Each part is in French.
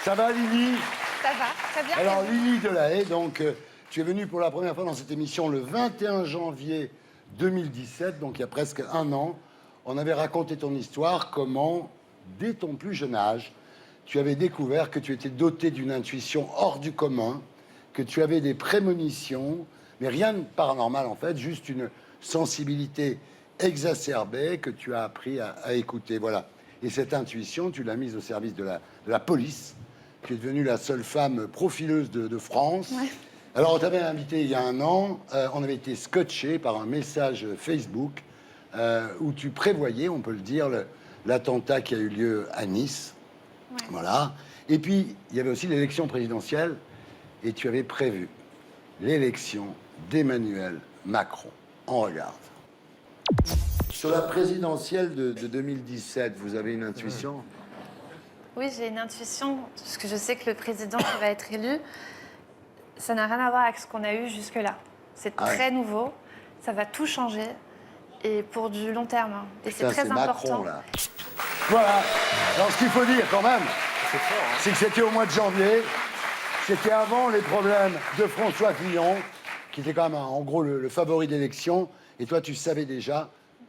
Ça va, Lily? Ça va, très bien. Alors, Lily Delahaye, donc, tu es venue pour la première fois dans cette émission le 21 janvier 2017, donc il y a presque un an. On avait raconté ton histoire, comment, dès ton plus jeune âge, tu avais découvert que tu étais dotée d'une intuition hors du commun, que tu avais des prémonitions, mais rien de paranormal en fait, juste une sensibilité exacerbée que tu as appris à écouter. Voilà. Et cette intuition, tu l'as mise au service de la police. Tu es devenue la seule femme profileuse de France. Ouais. Alors, on t'avait invité il y a un an. On avait été scotché par un message Facebook où tu prévoyais, on peut le dire, l'attentat qui a eu lieu à Nice. Ouais. Voilà. Et puis, il y avait aussi l'élection présidentielle. Et tu avais prévu l'élection d'Emmanuel Macron. On regarde. Sur la présidentielle de 2017, vous avez une intuition? Oui, j'ai une intuition, parce que je sais que le président qui va être élu, ça n'a rien à voir avec ce qu'on a eu jusque-là. C'est très nouveau, ça va tout changer, et pour du long terme. Hein. Et c'est très important. Macron, là. Voilà. Alors, ce qu'il faut dire, quand même, c'est que c'était au mois de janvier. C'était avant les problèmes de François Fillon, qui était quand même, en gros, le favori d'élection. Et toi, tu savais déjà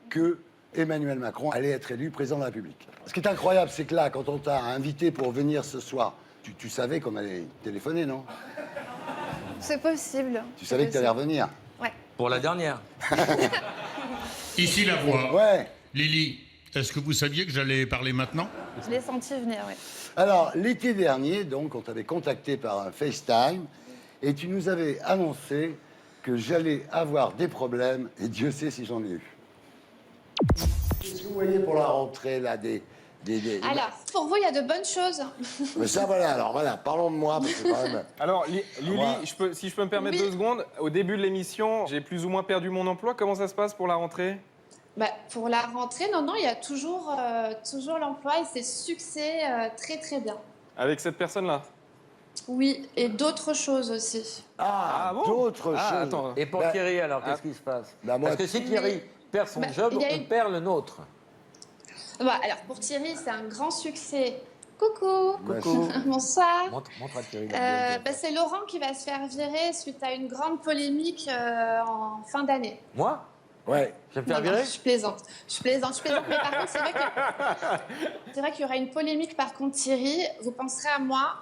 que Emmanuel Macron allait être élu président de la République. Ce qui est incroyable, c'est que là, quand on t'a invité pour venir ce soir, tu savais qu'on allait téléphoner, non? C'est possible. Tu savais que tu allais revenir? Ouais. Pour la dernière. Ici la voix. Ouais. Lily, est-ce que vous saviez que j'allais parler maintenant? Je l'ai senti venir, oui. Alors, l'été dernier, donc, on t'avait contacté par un FaceTime et tu nous avais annoncé que j'allais avoir des problèmes, et Dieu sait si j'en ai eu. Qu'est-ce que vous voyez pour la rentrée, là, Alors, pour vous, il y a de bonnes choses. Mais ça, voilà, alors voilà, parlons de moi, parce que quand même... Alors, Lily, Moi- si je peux me permettre Oui. 2 secondes, au début de l'émission, j'ai plus ou moins perdu mon emploi. Comment ça se passe pour la rentrée? Bah, pour la rentrée, non, il y a toujours l'emploi et c'est succès très, très bien. Avec cette personne-là? Oui, et d'autres choses aussi. Ah, bon? d'autres Ah, choses. attends. Et pour Bah, Thierry, alors, qu'est-ce qui se passe? bah, moi- Parce que si Thierry perd son Bah, job, il y a on une- perd le nôtre. Bah, alors, pour Thierry, c'est un grand succès. Coucou. Coucou. Bonsoir. Montre à Thierry. la Bah, c'est Laurent qui va se faire virer suite à une grande polémique en fin d'année. Moi? Ouais. Je vais me faire Non, virer? je plaisante. Mais par contre, c'est vrai qu'il y aura une polémique. Par contre, Thierry, vous penserez à moi.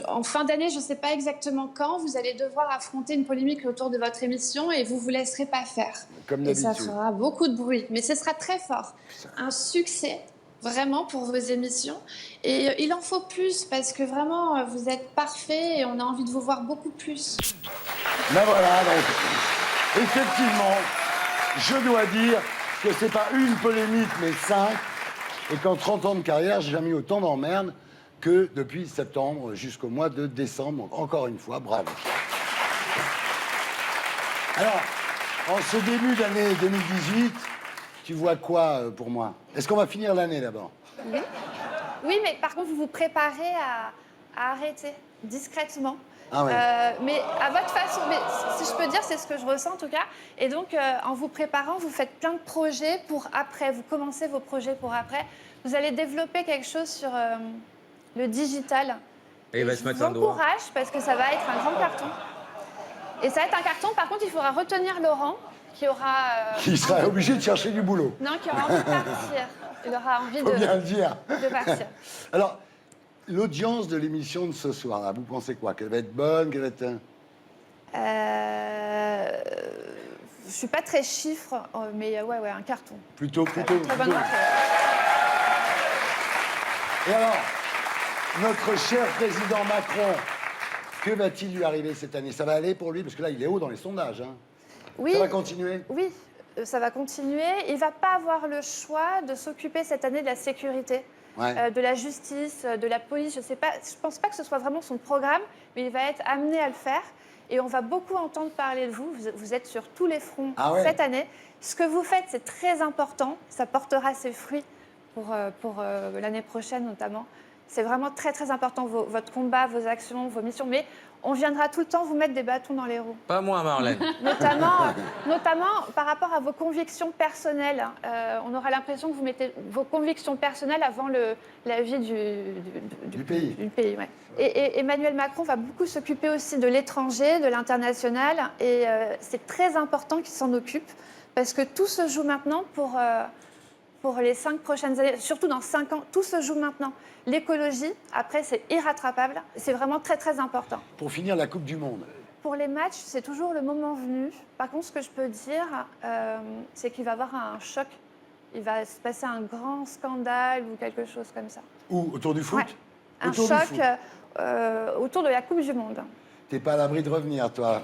En fin d'année, je ne sais pas exactement quand, vous allez devoir affronter une polémique autour de votre émission et vous laisserez pas faire. Comme Et ça d'habitude. fera beaucoup de bruit, mais ce sera très fort. Un succès, vraiment, pour vos émissions. Et il en faut plus, parce que vraiment, vous êtes parfait et on a envie de vous voir beaucoup plus. Ben voilà, donc, effectivement, je dois dire que c'est pas une polémique, mais 5. Et qu'en 30 ans de carrière, j'ai jamais eu autant d'emmerdes que depuis septembre jusqu'au mois de décembre. Donc, encore une fois, bravo. Alors, en ce début d'année 2018, tu vois quoi pour moi? Est-ce qu'on va finir l'année d'abord? Oui, mais par contre, vous vous préparez à arrêter discrètement. Ah ouais. Mais à votre façon, mais si je peux dire, c'est ce que je ressens en tout cas. Et donc, en vous préparant, vous faites plein de projets pour après. Vous commencez vos projets pour après. Vous allez développer quelque chose sur le digital. Et il va je se mettre vous un doigt. encourage parce que ça va être un grand carton. Et ça va être un carton. Par contre, il faudra retenir Laurent, qui aura Qui sera obligé de chercher du boulot. non, qui aura envie de partir. Il aura envie Faut bien le dire. de partir. Alors, l'audience de l'émission de ce soir, là, vous pensez quoi? Qu'elle va être bonne, qu'elle va être... Je suis pas très chiffre, mais ouais, un carton. Plutôt. Très bonne rentrée. Et alors, notre cher président Macron, que va-t-il lui arriver cette année? Ça va aller pour lui? Parce que là, il est haut dans les sondages. Hein. Oui, Ça va continuer? oui, ça va continuer. Il va pas avoir le choix de s'occuper cette année de la sécurité, Ouais. de la justice, de la police. Je sais pas. Je pense pas que ce soit vraiment son programme, mais il va être amené à le faire. Et on va beaucoup entendre parler de vous. Vous êtes sur tous les fronts Ah ouais. cette année. Ce que vous faites, c'est très important. Ça portera ses fruits pour l'année prochaine notamment. C'est vraiment très très important, votre combat, vos actions, vos missions. Mais on viendra tout le temps vous mettre des bâtons dans les roues. Pas moi, Marlène. Notamment par rapport à vos convictions personnelles. On aura l'impression que vous mettez vos convictions personnelles avant la vie Du pays. Du pays, ouais. Et Emmanuel Macron va beaucoup s'occuper aussi de l'étranger, de l'international. Et c'est très important qu'il s'en occupe parce que tout se joue maintenant pour les 5 prochaines années, surtout dans 5 ans, tout se joue maintenant. L'écologie, après, c'est irrattrapable. C'est vraiment très, très important. Pour finir, la Coupe du Monde. Pour les matchs, c'est toujours le moment venu. Par contre, ce que je peux dire, c'est qu'il va y avoir un choc. Il va se passer un grand scandale ou quelque chose comme ça. Ou autour du foot? Ouais. Un Autour du choc foot. autour de la Coupe du Monde. T'es pas à l'abri de revenir, toi.